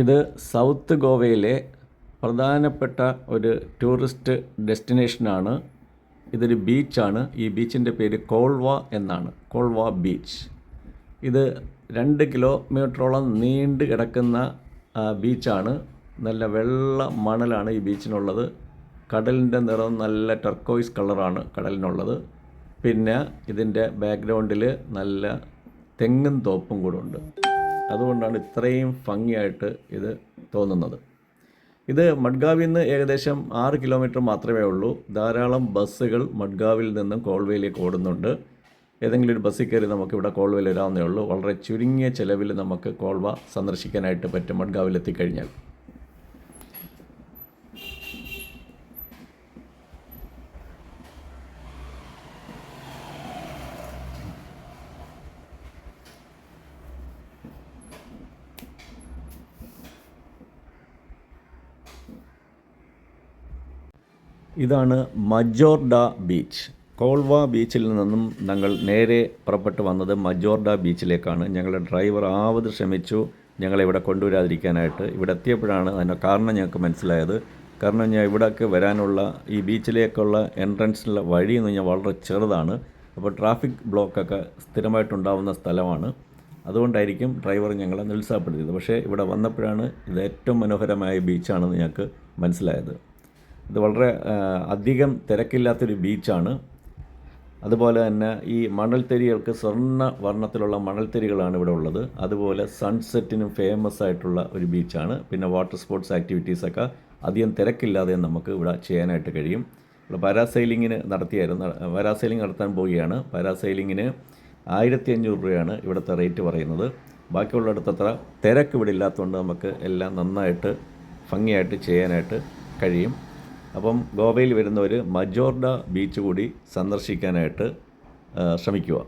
ഇത് സൗത്ത് ഗോവയിലെ പ്രധാനപ്പെട്ട ഒരു ടൂറിസ്റ്റ് ഡെസ്റ്റിനേഷനാണ്. ഇതൊരു ബീച്ചാണ്. ഈ ബീച്ചിൻ്റെ പേര് കോൾവ എന്നാണ്. കോൾവ ബീച്ച്. ഇത് 2 കിലോമീറ്ററോളം നീണ്ടു കിടക്കുന്ന ബീച്ചാണ്. നല്ല വെള്ള മണലാണ് ഈ ബീച്ചിനുള്ളത്. കടലിൻ്റെ നിറം നല്ല ടർക്കോയിസ് കളറാണ് കടലിനുള്ളത്. പിന്നെ ഇതിൻ്റെ ബാക്ക്ഗ്രൗണ്ടിൽ നല്ല തെങ്ങും തോപ്പും കൂടെ ഉണ്ട്. അതുകൊണ്ടാണ് ഇത്രയും ഭംഗിയായിട്ട് ഇത് തോന്നുന്നത്. ഇത് മഡ്ഗാവിൽ നിന്ന് ഏകദേശം 6 കിലോമീറ്റർ മാത്രമേ ഉള്ളൂ. ധാരാളം ബസ്സുകൾ മഡ്ഗാവിൽ നിന്നും കോൾവയിലേക്ക് ഓടുന്നുണ്ട്. ഏതെങ്കിലും ഒരു ബസ്സിൽ കയറി നമുക്കിവിടെ കോൾവയിൽ വരാവുന്നേ ഉള്ളൂ. വളരെ ചുരുങ്ങിയ ചിലവിൽ നമുക്ക് കോൾവ സന്ദർശിക്കാനായിട്ട് പറ്റും മഡ്ഗാവിലെത്തിക്കഴിഞ്ഞാൽ. ഇതാണ് മജോർഡ ബീച്ച്. കോൾവ ബീച്ചിൽ നിന്നും ഞങ്ങൾ നേരെ പുറപ്പെട്ട് വന്നത് മജോർഡ ബീച്ചിലേക്കാണ്. ഞങ്ങളുടെ ഡ്രൈവർ ആവത് ശ്രമിച്ചു ഞങ്ങളെ ഇവിടെ കൊണ്ടുവരാതിരിക്കാനായിട്ട്. ഇവിടെ എത്തിയപ്പോഴാണ് അതിൻ്റെ കാരണം ഞങ്ങൾക്ക് മനസ്സിലായത്. കാരണം ഞാൻ ഇവിടേക്ക് വരാനുള്ള ഈ ബീച്ചിലേക്കുള്ള എൻട്രൻസിലുള്ള വഴി എന്ന് പറഞ്ഞാൽ വളരെ ചെറുതാണ്. അപ്പോൾ ട്രാഫിക് ബ്ലോക്കൊക്കെ സ്ഥിരമായിട്ടുണ്ടാകുന്ന സ്ഥലമാണ്. അതുകൊണ്ടായിരിക്കും ഡ്രൈവർ ഞങ്ങളെ നിരുത്സാഹപ്പെടുത്തിയത്. പക്ഷേ ഇവിടെ വന്നപ്പോഴാണ് ഇത് ഏറ്റവും മനോഹരമായ ബീച്ചാണെന്ന് ഞങ്ങൾക്ക് മനസ്സിലായത്. ഇത് വളരെ അധികം തിരക്കില്ലാത്തൊരു ബീച്ചാണ്. അതുപോലെ തന്നെ ഈ മണൽത്തരികൾക്ക് സ്വർണ്ണ വർണ്ണത്തിലുള്ള മണൽത്തരികളാണ് ഇവിടെ ഉള്ളത്. അതുപോലെ സൺസെറ്റിനും ഫേമസ് ആയിട്ടുള്ള ഒരു ബീച്ചാണ്. പിന്നെ വാട്ടർ സ്പോർട്സ് ആക്ടിവിറ്റീസൊക്കെ അധികം തിരക്കില്ലാതെ നമുക്ക് ഇവിടെ ചെയ്യാനായിട്ട് കഴിയും. ഇവിടെ പാരാസൈലിങ്ങിന് നടത്താൻ പോവുകയാണ്. പാരാസൈലിങ്ങിന് 1500 രൂപയാണ് ഇവിടുത്തെ റേറ്റ് പറയുന്നത്. ബാക്കിയുള്ളിടത്തത്ര തിരക്ക് ഇവിടെ ഇല്ലാത്തതുകൊണ്ട് നമുക്ക് എല്ലാം നന്നായിട്ട് ഭംഗിയായിട്ട് ചെയ്യാനായിട്ട് കഴിയും. അപ്പം ഗോവയിൽ വരുന്നവർ മജോർഡ ബീച്ച് കൂടി സന്ദർശിക്കാനായിട്ട് ശ്രമിക്കുക.